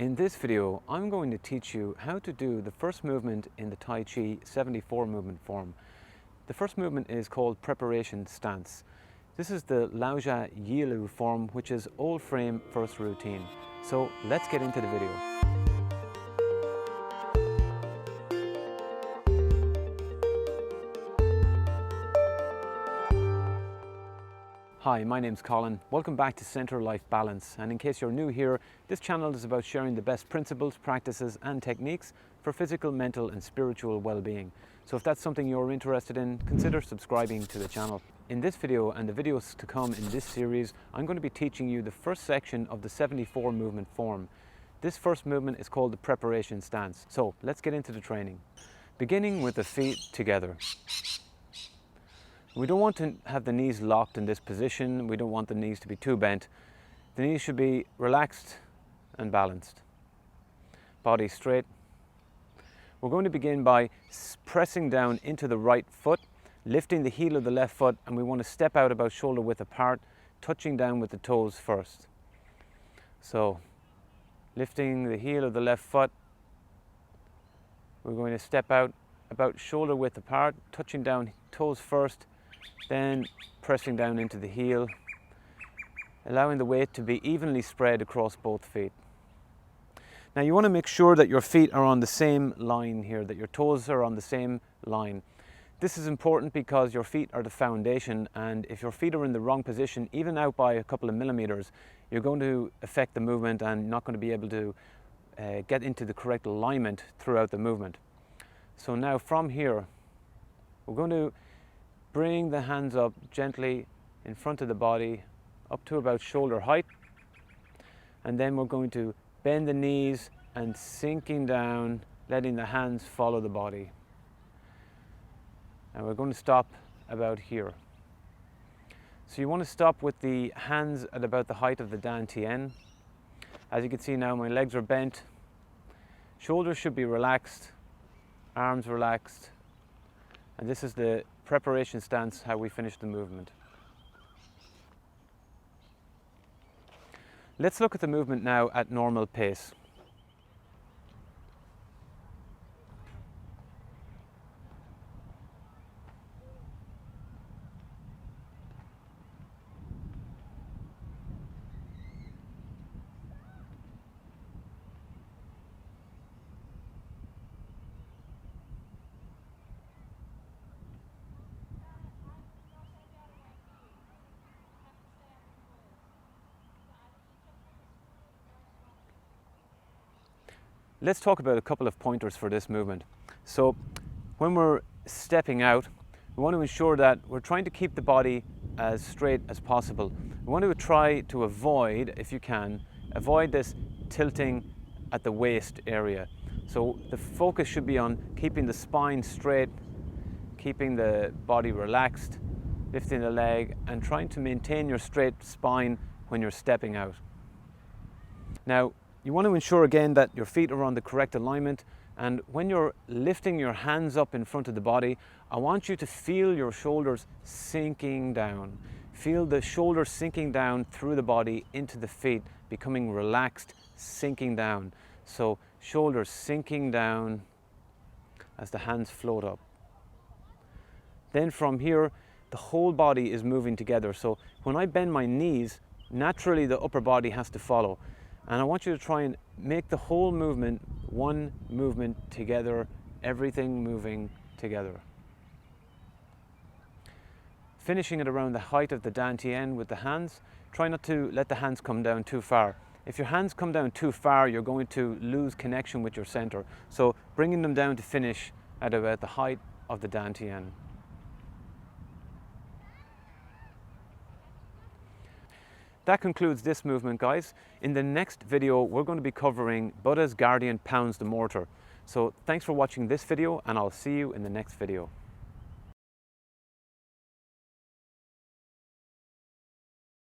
In this video, I'm going to teach you how to do the first movement in the Tai Chi 74 movement form. The first movement is called preparation stance. This is the Lao Jia Yi Lu form, which is old frame first routine. So let's get into the video. Hi, my name's Colin. Welcome back to Center Life Balance. And in case you're new here, this channel is about sharing the best principles, practices and techniques for physical, mental and spiritual well-being. So if that's something you're interested in, consider subscribing to the channel. In this video and the videos to come in this series, I'm going to be teaching you the first section of the 74 movement form. This first movement is called the preparation stance. So let's get into the training. Beginning with the feet together. We don't want to have the knees locked in this position. We don't want the knees to be too bent. The knees should be relaxed and balanced. Body straight. We're going to begin by pressing down into the right foot, lifting the heel of the left foot, and we want to step out about shoulder width apart, touching down with the toes first. So, lifting the heel of the left foot, we're going to step out about shoulder width apart, touching down toes first, then pressing down into the heel, allowing the weight to be evenly spread across both feet. Now you want to make sure that your feet are on the same line here, that your toes are on the same line. This is important because your feet are the foundation, and if your feet are in the wrong position, even out by a couple of millimeters, you're going to affect the movement and not going to be able to get into the correct alignment throughout the movement. So now from here, we're going to bring the hands up gently in front of the body, up to about shoulder height. And then we're going to bend the knees and sinking down, letting the hands follow the body. And we're going to stop about here. So you want to stop with the hands at about the height of the dantian. As you can see now, my legs are bent. Shoulders should be relaxed, arms relaxed. And this is the preparation stance, how we finish the movement. Let's look at the movement now at normal pace. Let's talk about a couple of pointers for this movement. So when we're stepping out, we want to ensure that we're trying to keep the body as straight as possible. We want to try to avoid, if you can, avoid this tilting at the waist area. So the focus should be on keeping the spine straight, keeping the body relaxed, lifting the leg, and trying to maintain your straight spine when you're stepping out. Now, you want to ensure again that your feet are on the correct alignment, and when you're lifting your hands up in front of the body, I want you to feel your shoulders sinking down. Feel the shoulders sinking down through the body into the feet, becoming relaxed, sinking down. So shoulders sinking down as the hands float up. Then from here, the whole body is moving together. So when I bend my knees, naturally the upper body has to follow. And I want you to try and make the whole movement one movement together, everything moving together. Finishing it around the height of the dantian with the hands. Try not to let the hands come down too far. If your hands come down too far, you're going to lose connection with your center. So bringing them down to finish at about the height of the dantian. That concludes this movement, guys. In the next video, we're going to be covering Buddha's guardian pounds the mortar. So thanks for watching this video, and I'll see you in the next video.